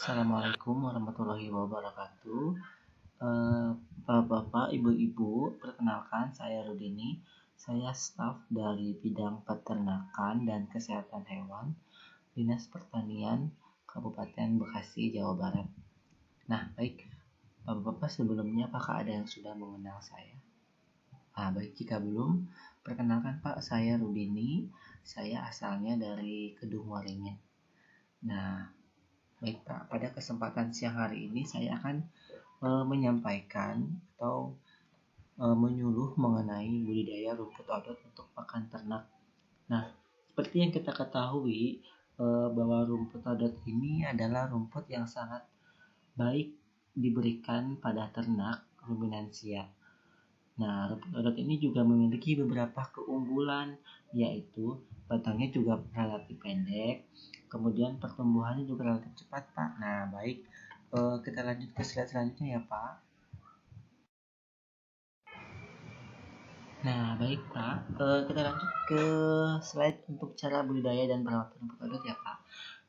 Assalamualaikum warahmatullahi wabarakatuh. Bapak-bapak, ibu-ibu, perkenalkan saya Rudini. Saya staf dari bidang peternakan dan kesehatan hewan, Dinas Pertanian Kabupaten Bekasi, Jawa Barat. Nah, baik, bapak-bapak sebelumnya apakah ada yang sudah mengenal saya? Baik, jika belum, perkenalkan Pak, saya Rudini. Saya asalnya dari Kedung Waringin. Nah, baik Pak, pada kesempatan siang hari ini saya akan menyampaikan atau menyuluh mengenai budidaya rumput odot untuk pakan ternak. Nah, seperti yang kita ketahui bahwa rumput odot ini adalah rumput yang sangat baik diberikan pada ternak ruminansia. Nah, rumput odot ini juga memiliki beberapa keunggulan, yaitu batangnya juga relatif pendek, kemudian pertumbuhannya juga relatif cepat, Pak. Nah, baik, kita lanjut ke slide selanjutnya ya, Pak. Nah, baik Pak, kita lanjut ke slide untuk cara budidaya dan perawatan rumput odot ya Pak.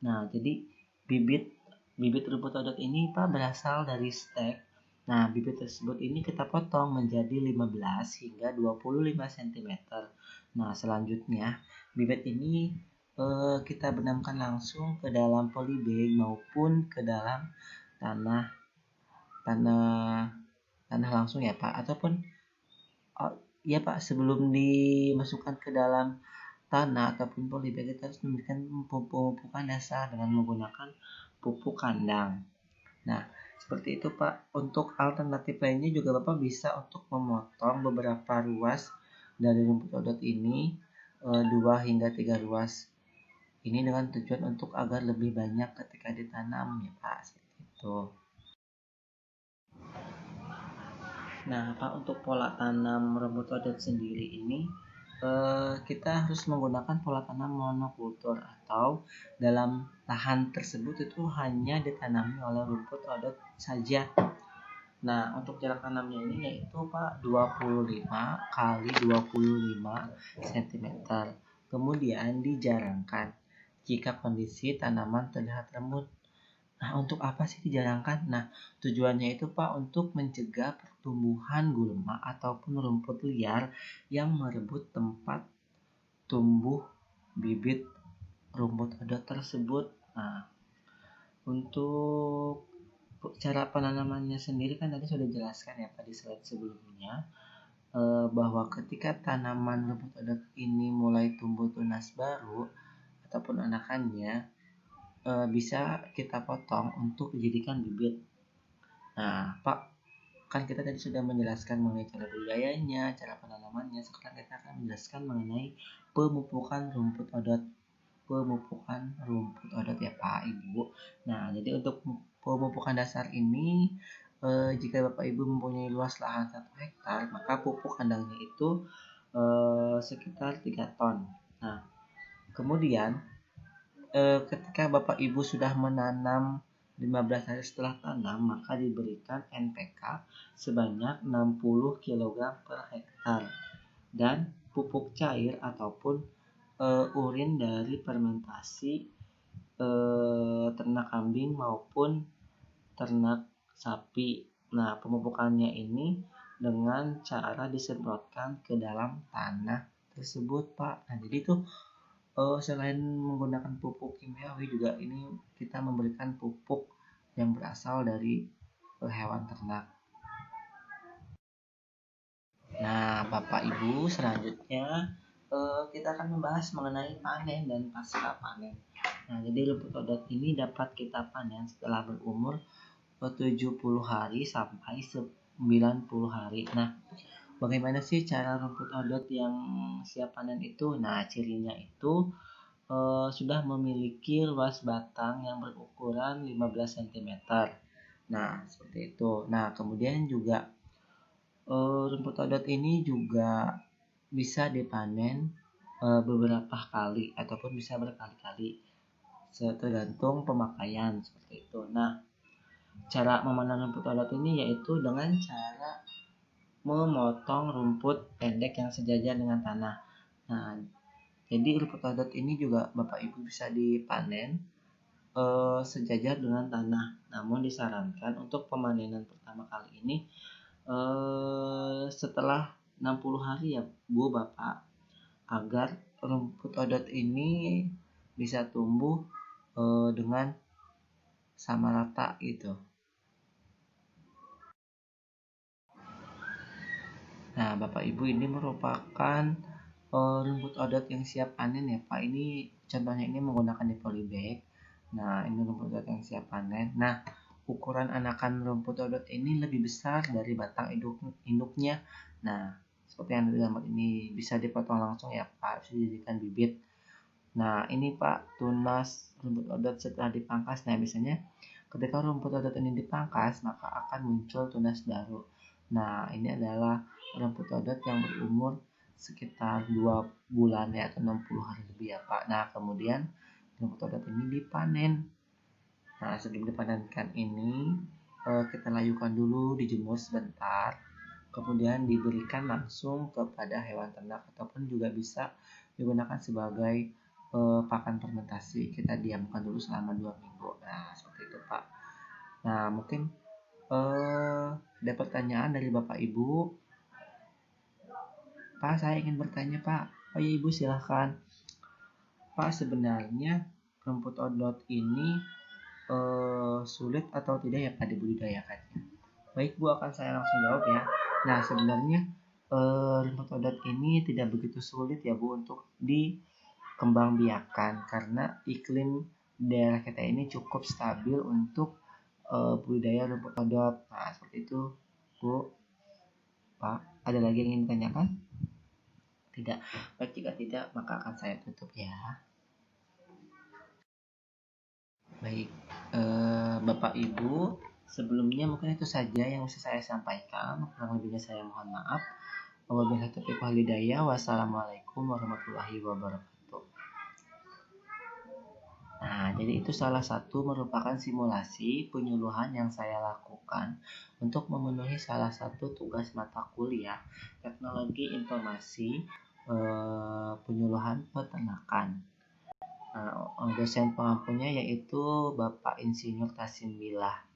Nah, jadi bibit rumput odot ini Pak berasal dari stek. Nah, bibit tersebut ini kita potong menjadi 15 hingga 25 cm. Nah, selanjutnya bibit ini kita benamkan langsung ke dalam polybag maupun ke dalam tanah langsung ya Pak, ataupun ya Pak, sebelum dimasukkan ke dalam tanah ataupun polybag kita harus memberikan pemupukan dasar dengan menggunakan pupuk kandang. Nah, seperti itu Pak. Untuk alternatif lainnya juga Bapak bisa untuk memotong beberapa ruas dari rumput odot ini, 2 hingga 3 ruas. Ini dengan tujuan untuk agar lebih banyak ketika ditanam ya Pak, seperti itu. Nah, Pak, untuk pola tanam rumput odot sendiri ini kita harus menggunakan pola tanam monokultur, atau dalam lahan tersebut itu hanya ditanami oleh rumput odot saja. Nah, untuk jarak tanamnya ini yaitu Pak 25 kali 25 cm. Kemudian dijarangkan jika kondisi tanaman terlihat lembut. Nah, untuk apa sih dijarangkan? Nah, tujuannya itu Pak untuk mencegah pertumbuhan gulma ataupun rumput liar yang merebut tempat tumbuh bibit rumput odot tersebut. Nah, untuk cara penanamannya sendiri kan tadi sudah dijelaskan ya Pak di slide sebelumnya, bahwa ketika tanaman rumput odot ini mulai tumbuh tunas baru ataupun anakannya, bisa kita potong untuk dijadikan bibit. Nah, Pak, kan kita tadi sudah menjelaskan mengenai cara budidayanya, cara penanamannya. Sekarang kita akan menjelaskan mengenai pemupukan rumput odot. Pemupukan rumput odot ya Pak, Ibu. Nah, jadi untuk pemupukan dasar ini, jika Bapak Ibu mempunyai luas lahan 1 hektar, maka pupuk kandangnya itu sekitar 3 ton. Nah, kemudian ketika Bapak Ibu sudah menanam 15 hari setelah tanam, maka diberikan NPK sebanyak 60 kg per hektar dan pupuk cair ataupun urin dari fermentasi ternak kambing maupun ternak sapi. Nah, pemupukannya ini dengan cara disemprotkan ke dalam tanah tersebut, Pak. Nah, jadi itu selain menggunakan pupuk kimiawi juga ini kita memberikan pupuk yang berasal dari hewan ternak. Nah, Bapak Ibu, selanjutnya kita akan membahas mengenai panen dan pasca panen. Nah, jadi rumput odot ini dapat kita panen setelah berumur 70 hari sampai 90 hari. Nah, bagaimana sih cara rumput odot yang siap panen itu? Nah, cirinya itu sudah memiliki luas batang yang berukuran 15 cm. Nah, seperti itu. Nah, kemudian juga rumput odot ini juga bisa dipanen beberapa kali ataupun bisa berkali-kali, tergantung pemakaian seperti itu. Nah, cara memanen rumput odot ini yaitu dengan cara memotong rumput pendek yang sejajar dengan tanah. Nah, jadi rumput odot ini juga Bapak Ibu bisa dipanen sejajar dengan tanah. Namun disarankan untuk pemanenan pertama kali ini setelah 60 hari ya Bu Bapak, agar rumput odot ini bisa tumbuh dengan sama rata gitu. Nah, Bapak Ibu, ini merupakan rumput odot yang siap panen ya Pak. Ini contohnya ini menggunakan di polybag. Nah, ini rumput odot yang siap panen. Nah, ukuran anakan rumput odot ini lebih besar dari batang induknya. Nah, seperti yang di gambar ini bisa dipotong langsung ya Pak, bisa dijadikan bibit. Nah, ini Pak, tunas rumput odot setelah dipangkas. Nah, biasanya ketika rumput odot ini dipangkas, maka akan muncul tunas baru. Nah, ini adalah rumput odot yang berumur sekitar 2 bulan ya, atau 60 hari lebih ya Pak. Nah, kemudian rumput odot ini dipanen. Nah, sebelum dipanenkan ini kita layukan dulu, dijemur sebentar. Kemudian diberikan langsung kepada hewan ternak ataupun juga bisa digunakan sebagai pakan fermentasi. Kita diamkan dulu selama 2 minggu. Nah, seperti itu Pak. Nah, mungkin ada pertanyaan dari Bapak Ibu. Pak, saya ingin bertanya Pak. Oh iya Ibu, silahkan. Pak, sebenarnya rumput odot ini sulit atau tidak ya Pak dibudidayakannya? Baik Bu, akan saya langsung jawab ya. Nah, sebenarnya rumput odot ini tidak begitu sulit ya Bu untuk dikembangbiakan, karena iklim daerah kita ini cukup stabil untuk budidaya rumput odot. Nah, seperti itu Bu. Pak, ada lagi yang ingin ditanyakan? Tidak. Baik, jika tidak maka akan saya tutup ya. Baik, Bapak Ibu, sebelumnya mungkin itu saja yang bisa saya sampaikan. Kurang lebihnya saya mohon maaf. Wabillahi taufiq wal hidayah. Wassalamualaikum warahmatullahi wabarakatuh. Nah, jadi itu salah satu merupakan simulasi penyuluhan yang saya lakukan untuk memenuhi salah satu tugas mata kuliah Teknologi Informasi Penyuluhan Peternakan. Dosen pengampunya yaitu Bapak Insinyur Tasim Billah.